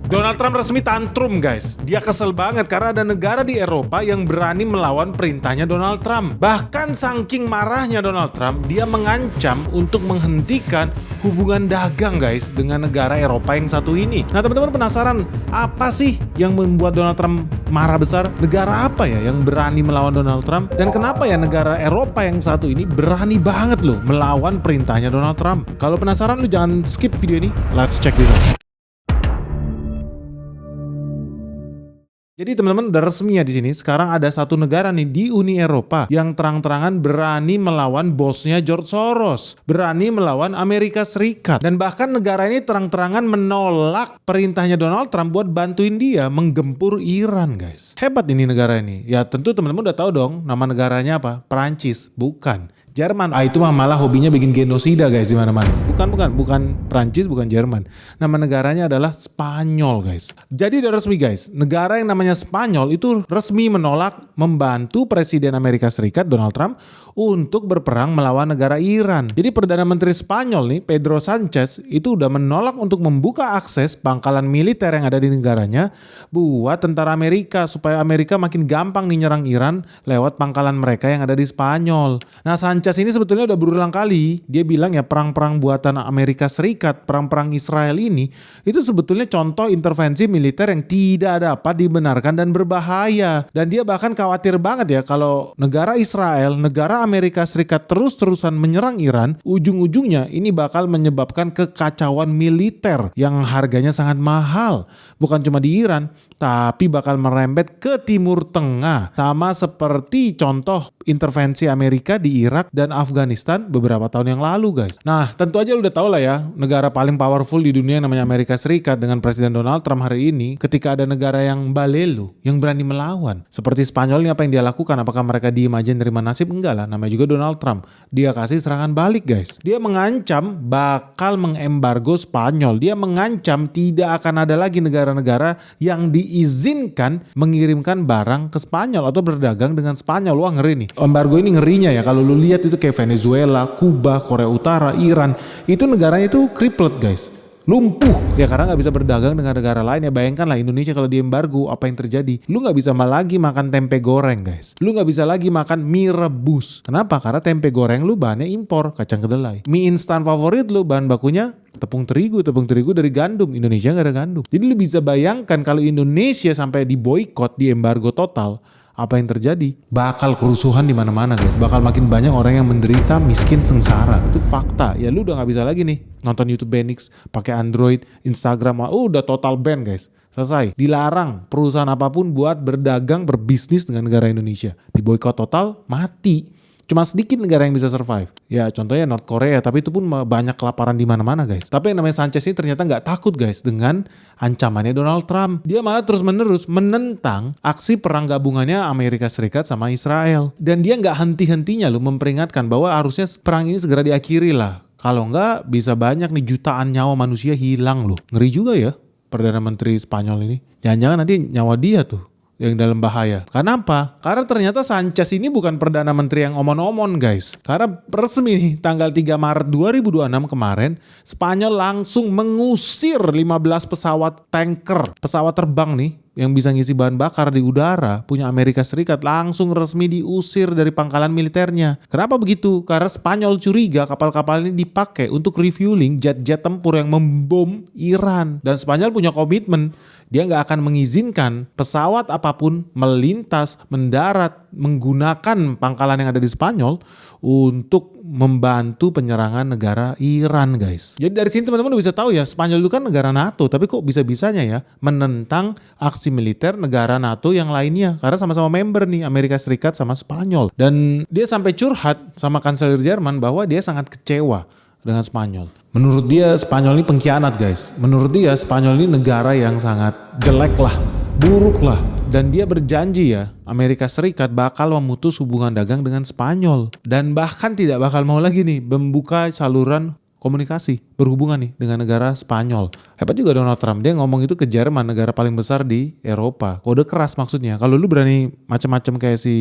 Donald Trump resmi tantrum guys. Dia kesel banget karena ada negara di Eropa yang berani melawan perintahnya Donald Trump. Bahkan saking marahnya Donald Trump, dia mengancam untuk menghentikan hubungan dagang guys dengan negara Eropa yang satu ini. Nah teman-teman penasaran apa sih yang membuat Donald Trump marah besar? Negara apa ya yang berani melawan Donald Trump? Dan kenapa ya negara Eropa yang satu ini berani banget loh melawan perintahnya Donald Trump? Kalau penasaran lu jangan skip video ini. Let's check this out. Jadi teman-teman udah resmi ya di sini. Sekarang ada satu negara nih di Uni Eropa yang terang-terangan berani melawan bosnya George Soros, berani melawan Amerika Serikat, dan bahkan negara ini terang-terangan menolak perintahnya Donald Trump buat bantuin dia menggempur Iran, guys. Hebat ini negara ini. Ya tentu teman-teman udah tahu dong nama negaranya apa? Perancis, bukan. Jerman. Itu mah malah hobinya bikin genosida guys di mana-mana. Bukan Prancis, bukan Jerman. Nama negaranya adalah Spanyol guys. Jadi udah resmi guys, negara yang namanya Spanyol itu resmi menolak membantu Presiden Amerika Serikat Donald Trump untuk berperang melawan negara Iran. Jadi Perdana Menteri Spanyol nih, Pedro Sanchez, itu udah menolak untuk membuka akses pangkalan militer yang ada di negaranya buat tentara Amerika supaya Amerika makin gampang nih nyerang Iran lewat pangkalan mereka yang ada di Spanyol. Nah Sanchez ini sebetulnya udah berulang kali dia bilang ya perang-perang buatan Amerika Serikat, perang-perang Israel ini itu sebetulnya contoh intervensi militer yang tidak dapat dibenarkan dan berbahaya. Dan dia bahkan khawatir banget ya kalau negara Israel, negara Amerika Serikat terus-terusan menyerang Iran, ujung-ujungnya ini bakal menyebabkan kekacauan militer yang harganya sangat mahal. Bukan cuma di Iran, tapi bakal merembet ke Timur Tengah. Sama seperti contoh intervensi Amerika di Irak dan Afghanistan beberapa tahun yang lalu guys. Nah tentu aja lu udah tau lah ya, negara paling powerful di dunia yang namanya Amerika Serikat dengan Presiden Donald Trump hari ini, ketika ada negara yang balelo, yang berani melawan. Seperti Spanyol ini apa yang dia lakukan? Apakah mereka diem aja nerima nasib? Enggak lah, namanya juga Donald Trump. Dia kasih serangan balik guys. Dia mengancam bakal mengembargo Spanyol. Dia mengancam tidak akan ada lagi negara-negara yang diizinkan mengirimkan barang ke Spanyol atau berdagang dengan Spanyol. Wah ngeri nih. Embargo ini ngerinya ya, kalau lu lihat itu kayak Venezuela, Kuba, Korea Utara, Iran, itu negaranya itu crippled guys, lumpuh ya karena nggak bisa berdagang dengan negara lain. Ya bayangkan lah Indonesia kalau diembargo, apa yang terjadi? Lu nggak bisa lagi makan tempe goreng guys, lu nggak bisa lagi makan mie rebus. Kenapa? Karena tempe goreng lu bahannya impor, kacang kedelai. Mie instan favorit lu bahan bakunya tepung terigu dari gandum. Indonesia nggak ada gandum. Jadi lu bisa bayangkan kalau Indonesia sampai diboikot, diembargo total, apa yang terjadi? Bakal kerusuhan di mana-mana guys. Bakal makin banyak orang yang menderita, miskin, sengsara. Itu fakta. Ya lu udah nggak bisa lagi nih nonton YouTube Benix, pakai Android, Instagram, udah total ban guys. Selesai. Dilarang perusahaan apapun buat berdagang, berbisnis dengan negara Indonesia. Diboikot total, mati. Cuma sedikit negara yang bisa survive. Ya contohnya North Korea, tapi itu pun banyak kelaparan di mana-mana guys. Tapi yang namanya Sanchez ini ternyata nggak takut guys dengan ancamannya Donald Trump. Dia malah terus-menerus menentang aksi perang gabungannya Amerika Serikat sama Israel. Dan dia nggak henti-hentinya loh memperingatkan bahwa harusnya perang ini segera diakhiri lah. Kalau nggak bisa banyak nih jutaan nyawa manusia hilang loh. Ngeri juga ya Perdana Menteri Spanyol ini. Jangan-jangan nanti nyawa dia tuh yang dalam bahaya. Karena apa? Karena ternyata Sanchez ini bukan Perdana Menteri yang omon-omon guys. Karena resmi nih tanggal 3 Maret 2026 kemarin, Spanyol langsung mengusir 15 pesawat tanker, pesawat terbang nih yang bisa ngisi bahan bakar di udara punya Amerika Serikat, langsung resmi diusir dari pangkalan militernya. Kenapa begitu? Karena Spanyol curiga kapal-kapal ini dipakai untuk refueling jet-jet tempur yang membom Iran. Dan Spanyol punya komitmen, dia nggak akan mengizinkan pesawat apapun melintas, mendarat, menggunakan pangkalan yang ada di Spanyol untuk membantu penyerangan negara Iran guys. Jadi dari sini teman-teman udah bisa tahu ya, Spanyol itu kan negara NATO, tapi kok bisa-bisanya ya menentang aksi militer negara NATO yang lainnya. Karena sama-sama member nih, Amerika Serikat sama Spanyol. Dan dia sampai curhat sama kanselir Jerman bahwa dia sangat kecewa dengan Spanyol. Menurut dia Spanyol ini pengkhianat guys. Menurut dia Spanyol ini negara yang sangat jelek lah, buruk lah. Dan dia berjanji ya, Amerika Serikat bakal memutus hubungan dagang dengan Spanyol. Dan bahkan tidak bakal mau lagi nih membuka saluran komunikasi berhubungan nih dengan negara Spanyol. Hebat juga Donald Trump, dia ngomong itu ke Jerman, negara paling besar di Eropa. Kode keras maksudnya, kalau lu berani macam-macam kayak si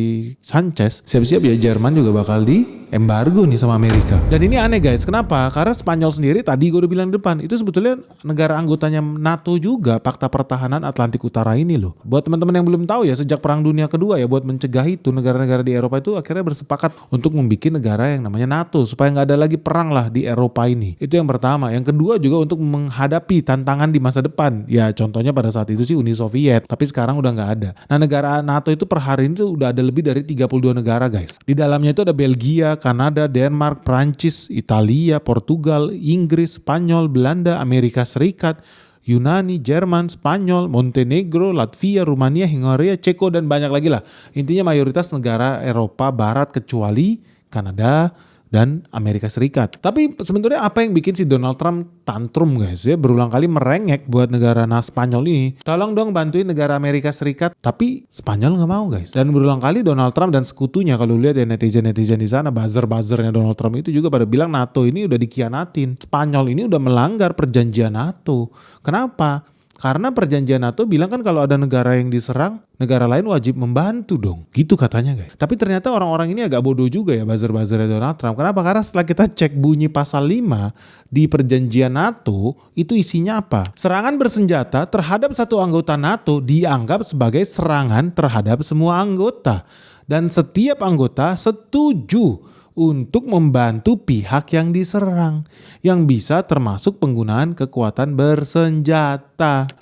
Sanchez, siap-siap ya Jerman juga bakal di embargo nih sama Amerika. Dan ini aneh guys, kenapa? Karena Spanyol sendiri tadi gue udah bilang di depan, itu sebetulnya negara anggotanya NATO juga, Fakta Pertahanan Atlantik Utara ini loh. Buat teman-teman yang belum tahu ya, sejak Perang Dunia Kedua ya, buat mencegah itu negara-negara di Eropa itu akhirnya bersepakat untuk membuat negara yang namanya NATO supaya nggak ada lagi perang lah di Eropa ini. Itu yang pertama. Yang kedua juga untuk menghadapi tantangan di masa depan. Ya contohnya pada saat itu sih Uni Soviet, tapi sekarang udah nggak ada. Nah negara NATO itu per hari ini tuh udah ada lebih dari 32 negara guys. Di dalamnya itu ada Belgia, Kanada, Denmark, Prancis, Italia, Portugal, Inggris, Spanyol, Belanda, Amerika Serikat, Yunani, Jerman, Spanyol, Montenegro, Latvia, Rumania, Hungaria, Ceko, dan banyak lagi lah. Intinya mayoritas negara Eropa Barat kecuali Kanada dan Amerika Serikat. Tapi sebenarnya apa yang bikin si Donald Trump tantrum guys ya, berulang kali merengek buat negara Spanyol ini. Tolong dong bantuin negara Amerika Serikat, tapi Spanyol nggak mau guys. Dan berulang kali Donald Trump dan sekutunya, kalau lihat ya netizen-netizen di sana, buzzer-buzzernya Donald Trump itu juga pada bilang NATO ini udah dikhianatin. Spanyol ini udah melanggar perjanjian NATO. Kenapa? Karena perjanjian NATO bilang kan kalau ada negara yang diserang, negara lain wajib membantu dong. Gitu katanya guys. Tapi ternyata orang-orang ini agak bodoh juga ya buzzer-buzzernya Donald Trump. Kenapa? Karena setelah kita cek bunyi pasal 5 di perjanjian NATO, itu isinya apa? Serangan bersenjata terhadap satu anggota NATO dianggap sebagai serangan terhadap semua anggota. Dan setiap anggota setuju untuk membantu pihak yang diserang, yang bisa termasuk penggunaan kekuatan bersenjata.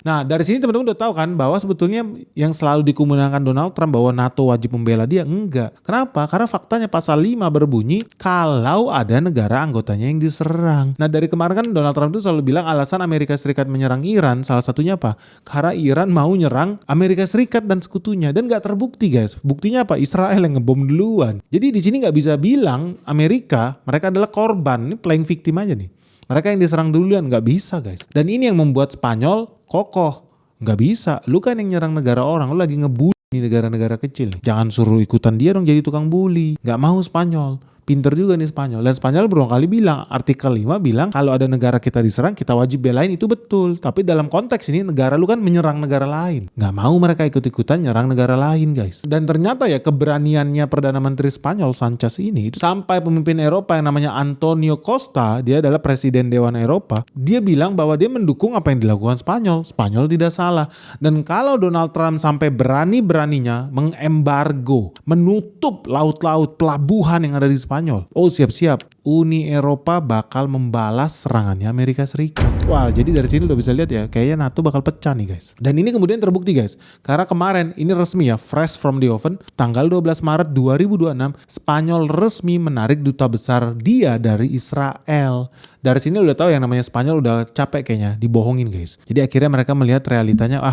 Nah dari sini teman-teman udah tahu kan bahwa sebetulnya yang selalu dikemukakan Donald Trump bahwa NATO wajib membela dia, enggak. Kenapa? Karena faktanya pasal 5 berbunyi kalau ada negara anggotanya yang diserang. Nah dari kemarin kan Donald Trump itu selalu bilang alasan Amerika Serikat menyerang Iran salah satunya apa? Karena Iran mau nyerang Amerika Serikat dan sekutunya, dan gak terbukti guys. Buktinya apa? Israel yang ngebom duluan. Jadi di sini gak bisa bilang Amerika, mereka adalah korban, ini playing victim aja nih. Mereka yang diserang duluan, nggak bisa guys. Dan ini yang membuat Spanyol kokoh, nggak bisa. Lu kan yang nyerang negara orang, lu lagi ngebully negara-negara kecil. Jangan suruh ikutan dia dong jadi tukang bully. Nggak mau Spanyol. Pinter juga nih Spanyol. Dan Spanyol berulang kali bilang, artikel 5 bilang kalau ada negara kita diserang kita wajib belain, itu betul. Tapi dalam konteks ini negara lu kan menyerang negara lain. Gak mau mereka ikut-ikutan nyerang negara lain guys. Dan ternyata ya keberaniannya Perdana Menteri Spanyol Sanchez ini itu sampai pemimpin Eropa yang namanya Antonio Costa, dia adalah Presiden Dewan Eropa, dia bilang bahwa dia mendukung apa yang dilakukan Spanyol. Spanyol tidak salah. Dan kalau Donald Trump sampai berani-beraninya mengembargo, menutup laut-laut pelabuhan yang ada di Spanyol, oh siap-siap, Uni Eropa bakal membalas serangannya Amerika Serikat. Wah, jadi dari sini udah bisa lihat ya, kayaknya NATO bakal pecah nih guys. Dan ini kemudian terbukti guys, karena kemarin ini resmi ya, fresh from the oven, tanggal 12 Maret 2026, Spanyol resmi menarik duta besar dia dari Israel. Dari sini udah tahu yang namanya Spanyol udah capek kayaknya dibohongin guys. Jadi akhirnya mereka melihat realitanya,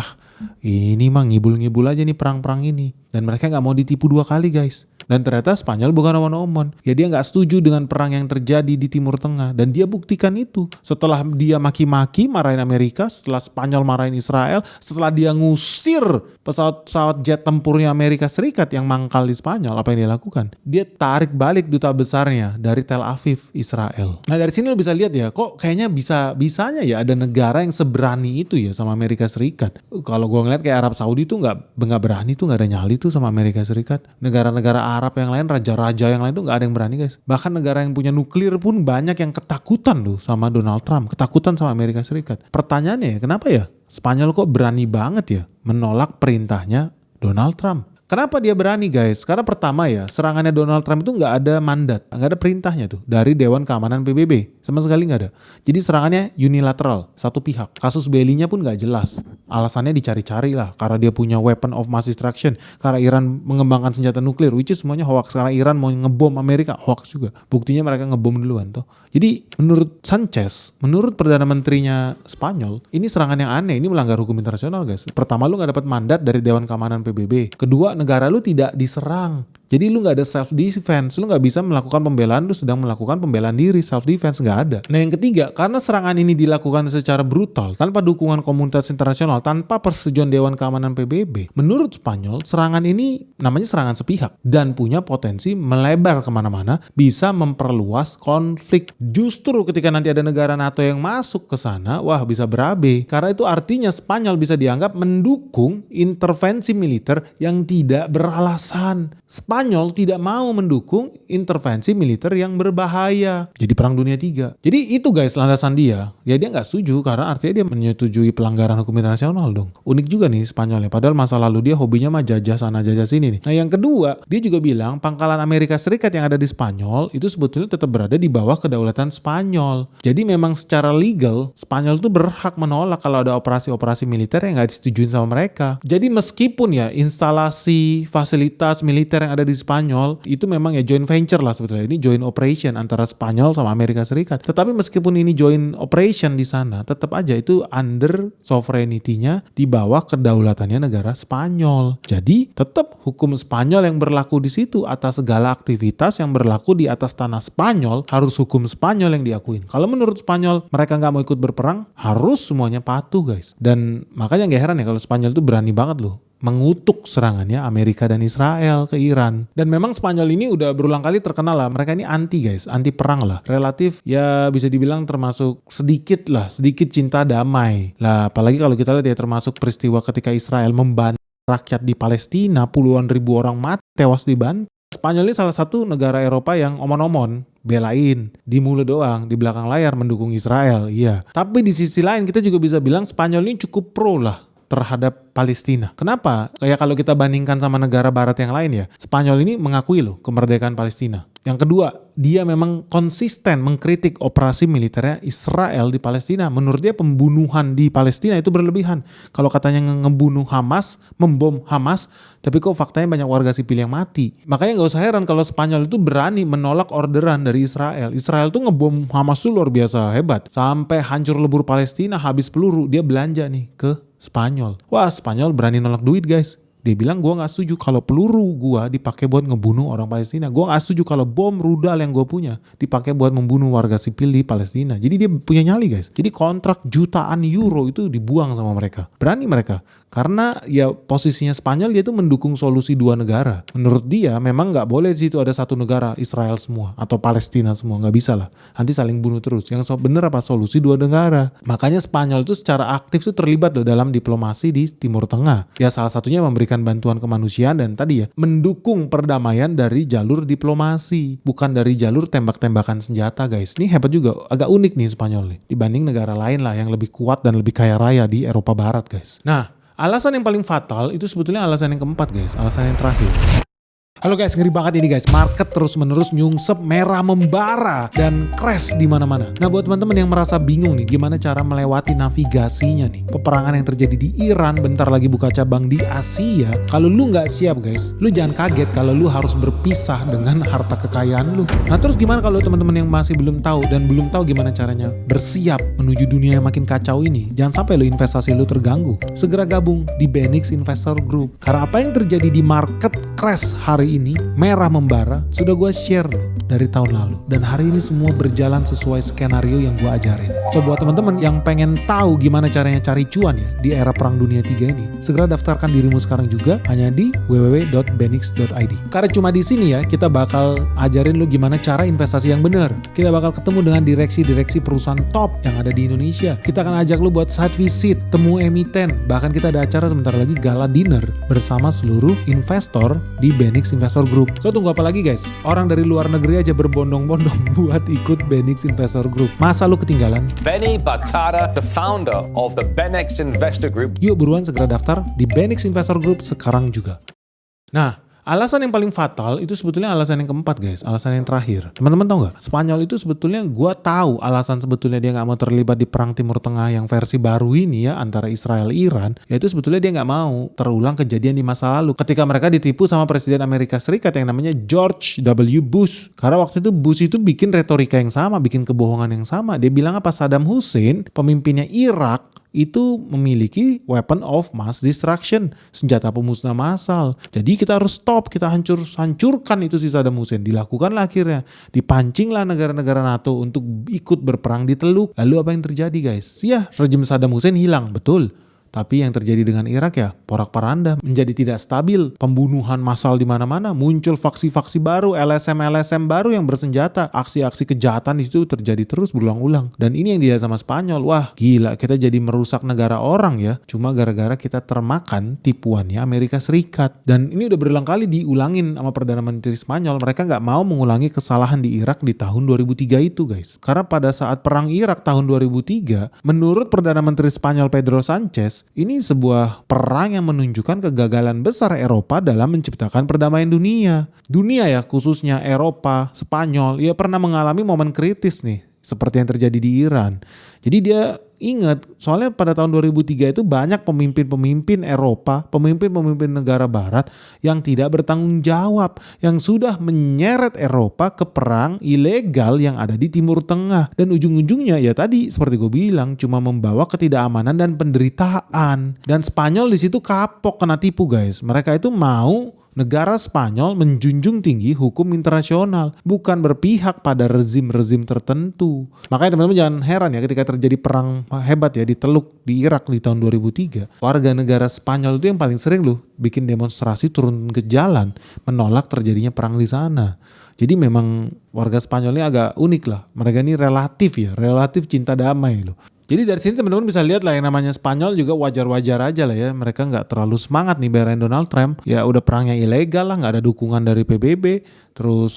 ini mah ngibul-ngibul aja nih perang-perang ini. Dan mereka gak mau ditipu 2 kali guys. Dan ternyata Spanyol bukan omon-omon. Ya dia gak setuju dengan perang yang terjadi di Timur Tengah. Dan dia buktikan itu. Setelah dia maki-maki marahin Amerika, setelah Spanyol marahin Israel, setelah dia ngusir pesawat-pesawat jet tempurnya Amerika Serikat yang mangkal di Spanyol, apa yang dia lakukan? Dia tarik balik duta besarnya dari Tel Aviv, Israel. Nah dari sini lo bisa lihat ya, kok kayaknya bisanya ya ada negara yang seberani itu ya sama Amerika Serikat. Kalau gue ngeliat kayak Arab Saudi tuh nggak berani tuh, nggak ada nyali tuh sama Amerika Serikat. Negara-negara Arab yang lain, raja-raja yang lain tuh nggak ada yang berani guys. Bahkan negara yang punya nuklir pun banyak yang ketakutan loh sama Donald Trump, ketakutan sama Amerika Serikat. Pertanyaannya ya, kenapa ya Spanyol kok berani banget ya menolak perintahnya Donald Trump? Kenapa dia berani guys? Karena pertama ya, serangannya Donald Trump itu nggak ada mandat, nggak ada perintahnya tuh dari Dewan Keamanan PBB, sama sekali nggak ada. Jadi serangannya unilateral, satu pihak. Kasus bellinya pun nggak jelas. Alasannya dicari-cari lah, karena dia punya weapon of mass destruction, karena Iran mengembangkan senjata nuklir, which is semuanya hoax. Karena Iran mau ngebom Amerika, hoax juga. Buktinya mereka ngebom duluan tuh. Jadi menurut Sanchez, menurut Perdana Menterinya Spanyol, ini serangan yang aneh, ini melanggar hukum internasional guys. Pertama, lu nggak dapat mandat dari Dewan Keamanan PBB. Kedua, negara lu tidak diserang. Jadi lu nggak ada self defense, lu nggak bisa melakukan pembelaan, lu sedang melakukan pembelaan diri, self defense nggak ada. Nah yang ketiga, karena serangan ini dilakukan secara brutal, tanpa dukungan komunitas internasional, tanpa persetujuan Dewan Keamanan PBB, menurut Spanyol, serangan ini namanya serangan sepihak dan punya potensi melebar kemana-mana, bisa memperluas konflik. Justru ketika nanti ada negara NATO yang masuk ke sana, wah bisa berabe. Karena itu artinya Spanyol bisa dianggap mendukung intervensi militer yang tidak beralasan. Spanyol tidak mau mendukung intervensi militer yang berbahaya. Jadi perang dunia 3. Jadi itu guys landasan dia. Ya dia nggak setuju karena artinya dia menyetujui pelanggaran hukum internasional dong. Unik juga nih Spanyol ya. Padahal masa lalu dia hobinya mah jajah sana jajah sini nih. Nah yang kedua, dia juga bilang pangkalan Amerika Serikat yang ada di Spanyol itu sebetulnya tetap berada di bawah kedaulatan Spanyol. Jadi memang secara legal Spanyol tuh berhak menolak kalau ada operasi-operasi militer yang nggak disetujuin sama mereka. Jadi meskipun ya instalasi fasilitas militer yang ada di Spanyol itu memang ya joint venture lah sebetulnya, ini joint operation antara Spanyol sama Amerika Serikat. Tetapi meskipun ini joint operation di sana, tetap aja itu under sovereignty-nya di bawah kedaulatannya negara Spanyol. Jadi tetap hukum Spanyol yang berlaku di situ atas segala aktivitas yang berlaku di atas tanah Spanyol, harus hukum Spanyol yang diakuin. Kalau menurut Spanyol mereka nggak mau ikut berperang, harus semuanya patuh guys. Dan makanya nggak heran ya kalau Spanyol itu berani banget loh mengutuk serangannya Amerika dan Israel ke Iran. Dan memang Spanyol ini udah berulang kali terkenal lah, mereka ini anti guys, anti perang lah. Relatif ya bisa dibilang termasuk sedikit cinta damai. Lah apalagi kalau kita lihat ya termasuk peristiwa ketika Israel membantu rakyat di Palestina, puluhan ribu orang mati, tewas dibantu. Spanyol ini salah satu negara Eropa yang omon-omon belain, di mulut doang, di belakang layar mendukung Israel, iya. Tapi di sisi lain kita juga bisa bilang Spanyol ini cukup pro lah terhadap Palestina. Kenapa? Kayak kalau kita bandingkan sama negara barat yang lain ya, Spanyol ini mengakui loh kemerdekaan Palestina. Yang kedua, dia memang konsisten mengkritik operasi militernya Israel di Palestina. Menurut dia pembunuhan di Palestina itu berlebihan. Kalau katanya ngebunuh Hamas, membom Hamas, tapi kok faktanya banyak warga sipil yang mati. Makanya gak usah heran kalau Spanyol itu berani menolak orderan dari Israel. Israel tuh ngebom Hamas tuh luar biasa hebat. Sampai hancur lebur Palestina, habis peluru, dia belanja nih ke Spanyol. Wah, Spanyol berani nolak duit guys. Dia bilang gue gak setuju kalau peluru gue dipakai buat ngebunuh orang Palestina. Gue gak setuju kalau bom rudal yang gue punya dipakai buat membunuh warga sipil di Palestina. Jadi dia punya nyali guys. Jadi kontrak jutaan euro itu dibuang sama mereka. Berani mereka. Karena ya posisinya Spanyol dia tuh mendukung solusi dua negara. Menurut dia memang gak boleh di situ ada satu negara Israel semua atau Palestina semua. Gak bisa lah. Nanti saling bunuh terus. Yang bener apa solusi dua negara. Makanya Spanyol itu secara aktif tuh terlibat loh dalam diplomasi di Timur Tengah. Ya salah satunya memberikan bantuan kemanusiaan dan tadi ya mendukung perdamaian dari jalur diplomasi. Bukan dari jalur tembak-tembakan senjata guys. Ini hebat juga. Agak unik nih Spanyol nih. Dibanding negara lain lah yang lebih kuat dan lebih kaya raya di Eropa Barat guys. Nah, alasan yang paling fatal itu sebetulnya alasan yang keempat guys, alasan yang terakhir. Halo guys, ngeri banget ini guys. Market terus-menerus nyungsep, merah membara dan crash di mana-mana. Nah, buat teman-teman yang merasa bingung nih gimana cara melewati navigasinya nih. Peperangan yang terjadi di Iran bentar lagi buka cabang di Asia. Kalau lu nggak siap guys, lu jangan kaget kalau lu harus berpisah dengan harta kekayaan lu. Nah, terus gimana kalau teman-teman yang masih belum tahu dan belum tahu gimana caranya bersiap menuju dunia yang makin kacau ini? Jangan sampai lu investasi lu terganggu. Segera gabung di Benix Investor Group. Karena apa yang terjadi di market crash hari ini, merah membara, sudah gue share dari tahun lalu. Dan hari ini semua berjalan sesuai skenario yang gue ajarin. So buat teman-teman yang pengen tahu gimana caranya cari cuan ya di era perang dunia 3 ini, segera daftarkan dirimu sekarang juga hanya di www.benix.id. Karena cuma di sini ya kita bakal ajarin lu gimana cara investasi yang benar. Kita bakal ketemu dengan direksi-direksi perusahaan top yang ada di Indonesia. Kita akan ajak lu buat site visit, temu emiten, bahkan kita ada acara sebentar lagi gala dinner bersama seluruh investor di Benix Investor Group. So tunggu apa lagi guys? Orang dari luar negeri aja berbondong-bondong buat ikut Benix Investor Group. Masa lu ketinggalan? Benny Batara, the founder of the Benix Investor Group. Yuk buruan segera daftar di Benix Investor Group sekarang juga. Nah, alasan yang paling fatal itu sebetulnya alasan yang keempat guys, alasan yang terakhir. Teman-teman tahu nggak? Spanyol itu sebetulnya gue tahu alasan sebetulnya dia nggak mau terlibat di perang Timur Tengah yang versi baru ini ya antara Israel Iran. Yaitu sebetulnya dia nggak mau terulang kejadian di masa lalu ketika mereka ditipu sama Presiden Amerika Serikat yang namanya George W. Bush. Karena waktu itu Bush itu bikin retorika yang sama, bikin kebohongan yang sama. Dia bilang apa? Saddam Hussein, pemimpinnya Irak, itu memiliki weapon of mass destruction, senjata pemusnah massal. Jadi kita harus stop, kita hancurkan itu si Saddam Hussein. Dilakukanlah akhirnya, dipancinglah negara-negara NATO untuk ikut berperang di Teluk. Lalu apa yang terjadi guys? Ya, rejim Saddam Hussein hilang, betul. Tapi yang terjadi dengan Irak ya porak-poranda, menjadi tidak stabil, pembunuhan massal di mana-mana, muncul faksi-faksi baru, LSM baru yang bersenjata, aksi-aksi kejahatan di situ terjadi terus berulang-ulang. Dan ini yang dilihat sama Spanyol, wah gila kita jadi merusak negara orang ya, cuma gara-gara kita termakan tipuannya Amerika Serikat. Dan ini udah berulang kali diulangin sama Perdana Menteri Spanyol, mereka nggak mau mengulangi kesalahan di Irak di tahun 2003 itu guys. Karena pada saat perang Irak tahun 2003, menurut Perdana Menteri Spanyol Pedro Sanchez, ini sebuah perang yang menunjukkan kegagalan besar Eropa dalam menciptakan perdamaian dunia. Dunia ya, khususnya Eropa, Spanyol, ya pernah mengalami momen kritis nih, seperti yang terjadi di Iran. Jadi dia ingat, soalnya pada tahun 2003 itu banyak pemimpin-pemimpin Eropa, pemimpin-pemimpin negara barat yang tidak bertanggung jawab, yang sudah menyeret Eropa ke perang ilegal yang ada di Timur Tengah. Dan ujung-ujungnya ya tadi seperti gue bilang, cuma membawa ketidakamanan dan penderitaan. Dan Spanyol di situ kapok kena tipu guys. Mereka itu mau negara Spanyol menjunjung tinggi hukum internasional, bukan berpihak pada rezim-rezim tertentu. Makanya teman-teman jangan heran ya ketika terjadi perang hebat ya di Teluk di Irak di tahun 2003. Warga negara Spanyol itu yang paling sering loh bikin demonstrasi turun ke jalan menolak terjadinya perang di sana. Jadi memang warga Spanyol ini agak unik lah. Mereka ini relatif cinta damai loh. Jadi dari sini teman-teman bisa lihat lah yang namanya Spanyol juga wajar-wajar aja lah ya. Mereka nggak terlalu semangat nih belain Donald Trump. Ya udah perangnya ilegal lah, nggak ada dukungan dari PBB. Terus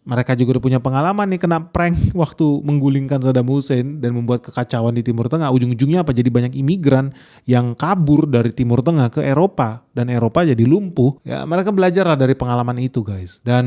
mereka juga udah punya pengalaman nih kena prank waktu menggulingkan Saddam Hussein dan membuat kekacauan di Timur Tengah. Ujung-ujungnya apa? Jadi banyak imigran yang kabur dari Timur Tengah ke Eropa dan Eropa jadi lumpuh. Ya mereka belajar lah dari pengalaman itu guys. Dan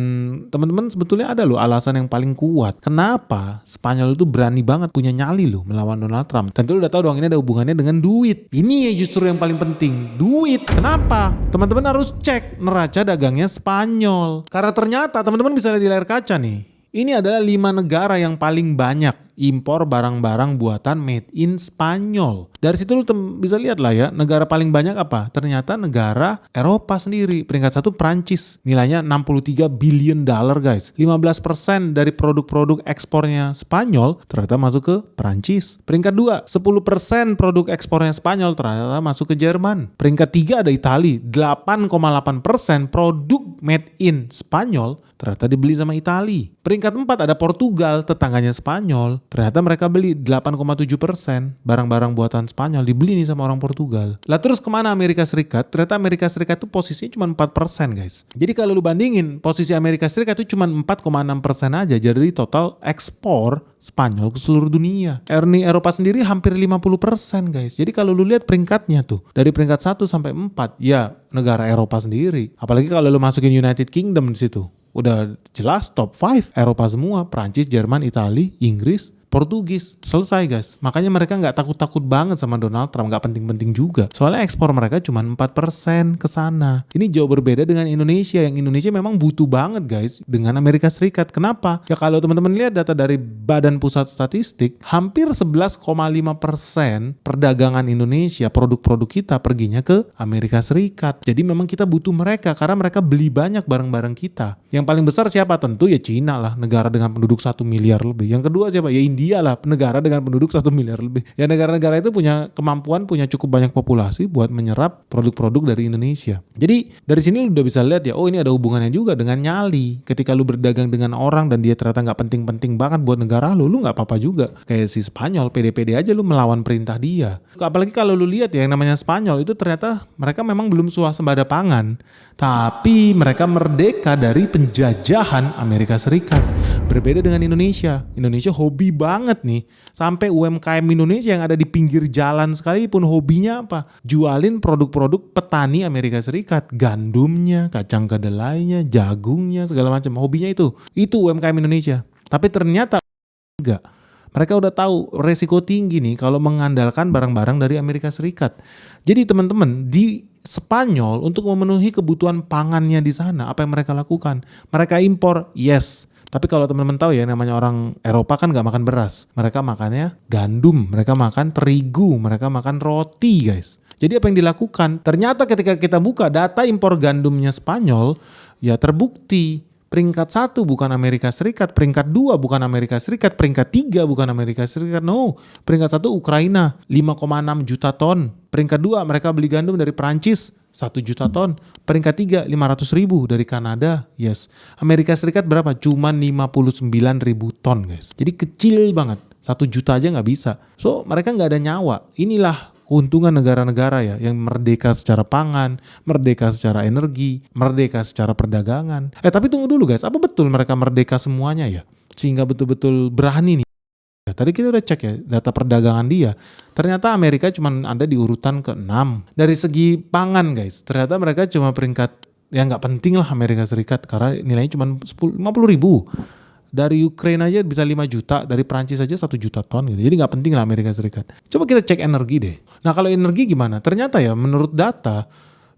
teman-teman sebetulnya ada loh alasan yang paling kuat. Kenapa Spanyol itu berani banget punya nyali loh melawan Donald Trump. Tentu lu udah tahu dong ini ada hubungannya dengan duit. Ini ya justru yang paling penting. Duit. Kenapa? Teman-teman harus cek neraca dagangnya Spanyol. Karena ternyata teman-teman bisa lihat di layar kaca nih. Ini adalah 5 negara yang paling banyak impor barang-barang buatan made in Spanyol. Dari situ lu bisa lihat lah ya, negara paling banyak apa? Ternyata negara Eropa sendiri. Peringkat 1 Prancis, nilainya 63 billion dollar guys. 15% dari produk-produk ekspornya Spanyol ternyata masuk ke Prancis. Peringkat 2, 10% produk ekspornya Spanyol ternyata masuk ke Jerman. Peringkat 3 ada Italia, 8,8% produk made in Spanyol ternyata dibeli sama Italia. Peringkat 4 ada Portugal, tetangganya Spanyol. Ternyata mereka beli 8,7% barang-barang buatan Spanyol dibeli nih sama orang Portugal. Lah terus kemana Amerika Serikat? Ternyata Amerika Serikat itu posisinya cuma 4% guys. Jadi kalau lu bandingin posisi Amerika Serikat itu cuma 4,6% aja dari total ekspor Spanyol ke seluruh dunia. Eropa sendiri hampir 50% guys. Jadi kalau lu lihat peringkatnya tuh dari peringkat 1 sampai 4 ya negara Eropa sendiri. Apalagi kalau lu masukin United Kingdom di situ. Udah jelas top 5 Eropa semua, Prancis, Jerman, Italia, Inggris, Portugis. Selesai guys. Makanya mereka gak takut-takut banget sama Donald Trump. Gak penting-penting juga. Soalnya ekspor mereka cuma 4% ke sana. Ini jauh berbeda dengan Indonesia. Yang Indonesia memang butuh banget guys dengan Amerika Serikat. Kenapa? Ya kalau teman-teman lihat data dari Badan Pusat Statistik, hampir 11,5% perdagangan Indonesia, produk-produk kita perginya ke Amerika Serikat. Jadi memang kita butuh mereka karena mereka beli banyak barang-barang kita. Yang paling besar siapa? Tentu ya Cina lah. Negara dengan penduduk 1 miliar lebih. Yang kedua siapa? Ya India lah, negara dengan penduduk 1 miliar lebih. Ya negara-negara itu punya kemampuan, punya cukup banyak populasi buat menyerap produk-produk dari Indonesia. Jadi dari sini lu udah bisa lihat ya, oh ini ada hubungannya juga dengan nyali. Ketika lu berdagang dengan orang dan dia ternyata gak penting-penting banget buat negara lu gak apa-apa juga. Kayak si Spanyol, pede-pede aja lu melawan perintah dia. Apalagi kalau lu lihat ya yang namanya Spanyol itu ternyata mereka memang belum swasembada pangan. Tapi mereka merdeka dari penjajahan Amerika Serikat. Berbeda dengan Indonesia. Indonesia hobi banget nih. Sampai UMKM Indonesia yang ada di pinggir jalan sekalipun hobinya apa? Jualin produk-produk petani Amerika Serikat. Gandumnya, kacang kedelainya, jagungnya, segala macam. Hobinya itu. Itu UMKM Indonesia. Tapi ternyata enggak. Mereka udah tahu resiko tinggi nih kalau mengandalkan barang-barang dari Amerika Serikat. Jadi teman-teman di Spanyol untuk memenuhi kebutuhan pangannya di sana, apa yang mereka lakukan? Mereka impor, yes. Tapi kalau teman-teman tahu ya, namanya orang Eropa kan nggak makan beras. Mereka makannya gandum, mereka makan terigu, mereka makan roti guys. Jadi apa yang dilakukan? Ternyata ketika kita buka data impor gandumnya Spanyol, ya terbukti peringkat 1 bukan Amerika Serikat, peringkat 2 bukan Amerika Serikat, peringkat 3 bukan Amerika Serikat. No, peringkat 1 Ukraina 5,6 juta ton. Peringkat 2 mereka beli gandum dari Prancis 1 juta ton. Peringkat 3 500 ribu dari Kanada. Yes. Amerika Serikat berapa? Cuma 59 ribu ton guys. Jadi kecil banget. 1 juta aja nggak bisa. So mereka nggak ada nyawa. Inilah keuntungan negara-negara ya yang merdeka secara pangan, merdeka secara energi, merdeka secara perdagangan. Tapi tunggu dulu guys, apa betul mereka merdeka semuanya ya? Sehingga betul-betul berani nih. Tadi kita udah cek ya data perdagangan dia. Ternyata Amerika cuma ada di urutan ke-6. Dari segi pangan guys, ternyata mereka cuma peringkat, ya nggak penting lah Amerika Serikat karena nilainya cuma 50 ribu. Dari Ukraina aja bisa 5 juta, dari Prancis aja 1 juta ton gitu. Jadi nggak penting lah Amerika Serikat. Coba kita cek energi deh. Nah kalau energi gimana? Ternyata ya menurut data,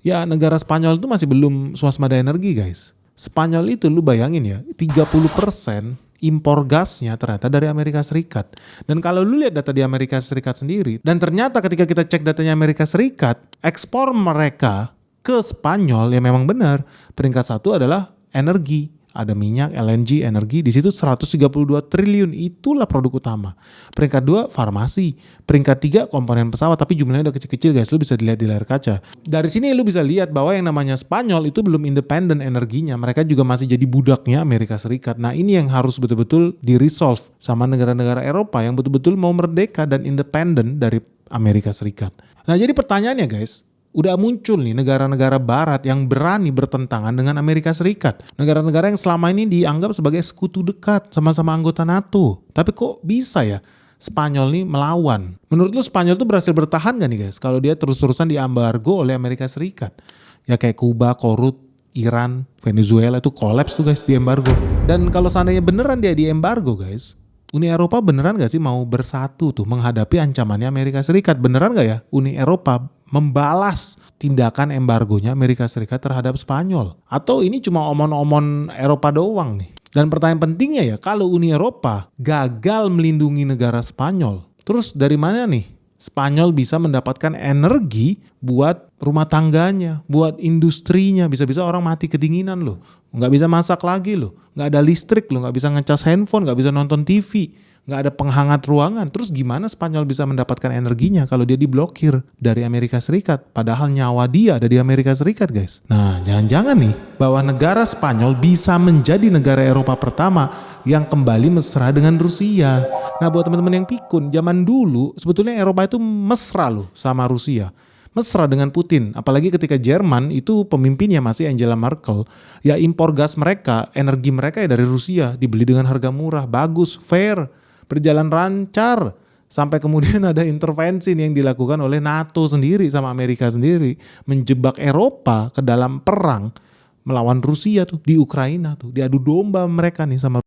ya negara Spanyol itu masih belum swasembada energi guys. Spanyol itu lu bayangin ya, 30% impor gasnya ternyata dari Amerika Serikat. Dan kalau lu lihat data di Amerika Serikat sendiri, dan ternyata ketika kita cek datanya Amerika Serikat, ekspor mereka ke Spanyol ya memang benar. Peringkat 1 adalah energi. Ada minyak, LNG, energi, di situ 132 triliun, itulah produk utama. Peringkat 2 farmasi, peringkat 3 komponen pesawat, tapi jumlahnya udah kecil-kecil guys, lu bisa dilihat di layar kaca. Dari sini lu bisa lihat bahwa yang namanya Spanyol itu belum independen energinya, mereka juga masih jadi budaknya Amerika Serikat. Nah ini yang harus betul-betul di-resolve sama negara-negara Eropa yang betul-betul mau merdeka dan independen dari Amerika Serikat. Nah jadi pertanyaannya guys, udah muncul nih negara-negara barat yang berani bertentangan dengan Amerika Serikat. Negara-negara yang selama ini dianggap sebagai sekutu dekat, sama-sama anggota NATO. Tapi kok bisa ya Spanyol nih melawan? Menurut lu Spanyol tuh berhasil bertahan gak nih guys kalau dia terus-terusan diambargo oleh Amerika Serikat? Ya kayak Kuba, Korut, Iran, Venezuela itu kolaps tuh guys di embargo. Dan kalau seandainya beneran dia di embargo guys, Uni Eropa beneran gak sih mau bersatu tuh menghadapi ancamannya Amerika Serikat? Beneran gak ya Uni Eropa membalas tindakan embargonya Amerika Serikat terhadap Spanyol? Atau ini cuma omon-omon Eropa doang nih? Dan pertanyaan pentingnya ya, kalau Uni Eropa gagal melindungi negara Spanyol, terus dari mana nih Spanyol bisa mendapatkan energi buat rumah tangganya, buat industrinya? Bisa-bisa orang mati kedinginan loh, nggak bisa masak lagi loh, nggak ada listrik loh, nggak bisa ngecas handphone, nggak bisa nonton TV, nggak ada penghangat ruangan. Terus gimana Spanyol bisa mendapatkan energinya kalau dia diblokir dari Amerika Serikat? Padahal nyawa dia ada di Amerika Serikat guys. Nah jangan-jangan nih bahwa negara Spanyol bisa menjadi negara Eropa pertama yang kembali mesra dengan Rusia. Nah buat teman-teman yang pikun, zaman dulu sebetulnya Eropa itu mesra loh sama Rusia. Mesra dengan Putin, apalagi ketika Jerman itu pemimpinnya masih Angela Merkel. Ya impor gas mereka, energi mereka ya dari Rusia, dibeli dengan harga murah, bagus, fair, berjalan lancar. Sampai kemudian ada intervensi nih yang dilakukan oleh NATO sendiri sama Amerika sendiri, menjebak Eropa ke dalam perang melawan Rusia tuh di Ukraina tuh, diadu domba mereka nih sama.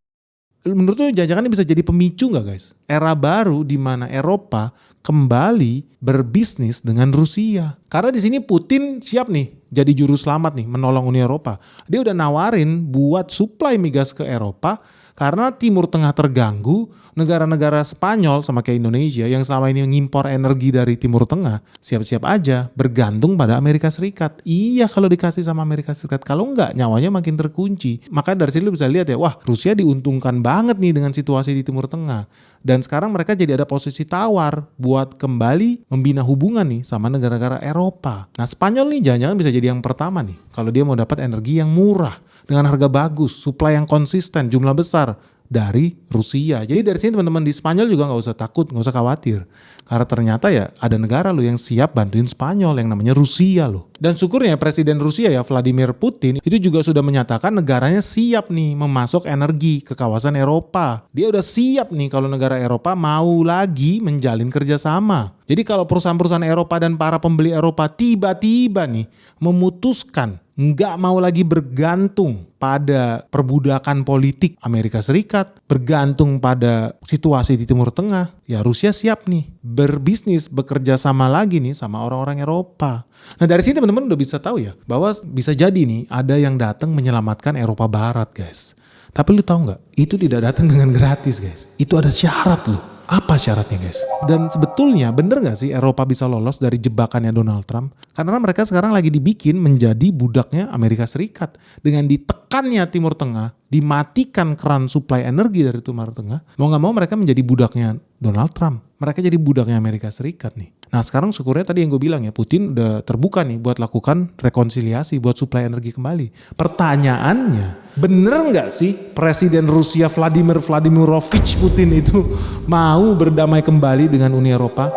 Menurut lu jangan-jangan ini bisa jadi pemicu nggak guys? Era baru di mana Eropa kembali berbisnis dengan Rusia. Karena di sini Putin siap nih jadi juru selamat nih menolong Uni Eropa. Dia udah nawarin buat suplai migas ke Eropa karena Timur Tengah terganggu. Negara-negara Spanyol sama kayak Indonesia yang selama ini mengimpor energi dari Timur Tengah siap-siap aja bergantung pada Amerika Serikat. Iya kalau dikasih sama Amerika Serikat, kalau enggak nyawanya makin terkunci. Makanya dari sini lu bisa lihat ya, wah Rusia diuntungkan banget nih dengan situasi di Timur Tengah. Dan sekarang mereka jadi ada posisi tawar buat kembali membina hubungan nih sama negara-negara Eropa. Nah Spanyol nih jangan-jangan bisa jadi yang pertama nih kalau dia mau dapat energi yang murah dengan harga bagus, supply yang konsisten, jumlah besar dari Rusia. Jadi dari sini teman-teman di Spanyol juga nggak usah takut, nggak usah khawatir. Karena ternyata ya ada negara loh yang siap bantuin Spanyol yang namanya Rusia loh. Dan syukurnya Presiden Rusia ya Vladimir Putin itu juga sudah menyatakan negaranya siap nih memasok energi ke kawasan Eropa. Dia udah siap nih kalau negara Eropa mau lagi menjalin kerjasama. Jadi kalau perusahaan-perusahaan Eropa dan para pembeli Eropa tiba-tiba nih memutuskan nggak mau lagi bergantung pada perbudakan politik Amerika Serikat, bergantung pada situasi di Timur Tengah, ya Rusia siap nih berbisnis, bekerja sama lagi nih sama orang-orang Eropa. Nah dari sini teman-teman udah bisa tahu ya bahwa bisa jadi nih ada yang datang menyelamatkan Eropa Barat guys. Tapi lu tahu nggak? Itu tidak datang dengan gratis guys. Itu ada syarat loh. Apa syaratnya guys? Dan sebetulnya bener gak sih Eropa bisa lolos dari jebakannya Donald Trump? Karena mereka sekarang lagi dibikin menjadi budaknya Amerika Serikat. Dengan ditekannya Timur Tengah, dimatikan keran suplai energi dari Timur Tengah, mau gak mau mereka menjadi budaknya Donald Trump. Mereka jadi budaknya Amerika Serikat nih. Nah sekarang syukurnya tadi yang gue bilang ya, Putin udah terbuka nih buat lakukan rekonsiliasi, buat suplai energi kembali. Pertanyaannya, bener gak sih Presiden Rusia Vladimir Vladimirovich Putin itu mau berdamai kembali dengan Uni Eropa?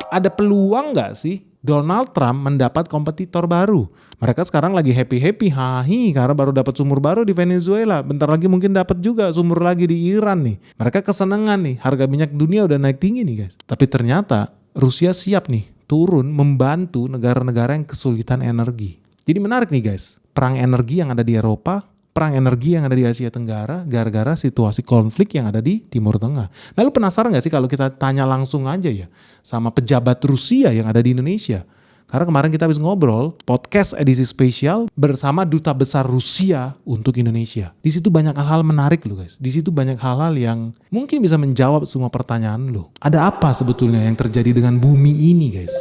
Ada peluang gak sih Donald Trump mendapat kompetitor baru? Mereka sekarang lagi happy-happy, hahi karena baru dapat sumur baru di Venezuela. Bentar lagi mungkin dapat juga sumur lagi di Iran nih. Mereka kesenangan nih, harga minyak dunia udah naik tinggi nih guys. Tapi ternyata Rusia siap nih turun membantu negara-negara yang kesulitan energi. Jadi menarik nih guys, perang energi yang ada di Eropa, perang energi yang ada di Asia Tenggara gara-gara situasi konflik yang ada di Timur Tengah. Nah lu penasaran gak sih kalau kita tanya langsung aja ya sama pejabat Rusia yang ada di Indonesia? Karena kemarin kita habis ngobrol podcast edisi spesial bersama Duta Besar Rusia untuk Indonesia. Di situ banyak hal-hal menarik loh guys. Di situ banyak hal-hal yang mungkin bisa menjawab semua pertanyaan lo. Ada apa sebetulnya yang terjadi dengan bumi ini guys?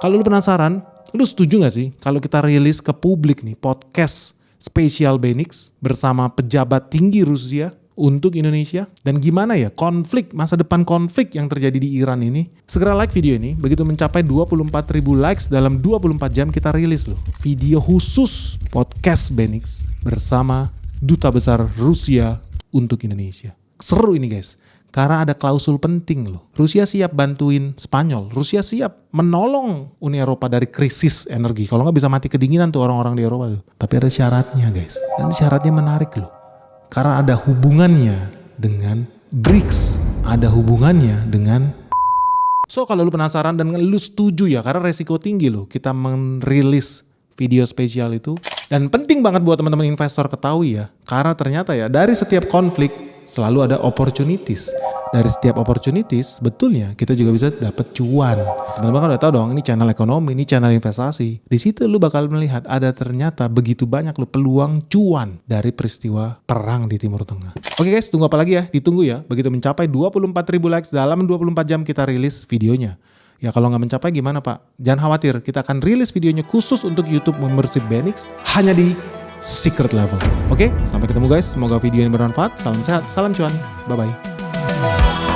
Kalau lu penasaran, lu setuju gak sih kalau kita rilis ke publik nih podcast spesial Benix bersama pejabat tinggi Rusia untuk Indonesia? Dan gimana ya konflik, masa depan konflik yang terjadi di Iran ini? Segera like video ini, begitu mencapai 24.000 likes dalam 24 jam kita rilis loh video khusus podcast Benix bersama Duta Besar Rusia untuk Indonesia. Seru ini guys, karena ada klausul penting loh. Rusia siap bantuin Spanyol, Rusia siap menolong Uni Eropa dari krisis energi. Kalau nggak bisa mati kedinginan tuh orang-orang di Eropa tuh. Tapi ada syaratnya guys, dan syaratnya menarik loh. Karena ada hubungannya dengan BRICS, ada hubungannya dengan. So kalau lu penasaran dan lu setuju ya, karena resiko tinggi loh kita merilis video spesial itu. Dan penting banget buat teman-teman investor ketahui ya, karena ternyata ya dari setiap konflik selalu ada opportunities. Dari setiap opportunities betulnya kita juga bisa dapat cuan. Teman-teman kan udah tahu dong, ini channel ekonomi, ini channel investasi. Di situ lu bakal melihat ada ternyata begitu banyak lu peluang cuan dari peristiwa perang di Timur Tengah. Oke guys, tunggu apa lagi ya? Ditunggu ya. Begitu mencapai 24.000 likes dalam 24 jam kita rilis videonya. Ya kalau nggak mencapai gimana Pak? Jangan khawatir, kita akan rilis videonya khusus untuk YouTube Membership Benix hanya di secret level. Oke, sampai ketemu guys. Semoga video ini bermanfaat. Salam sehat, salam cuan. Bye-bye.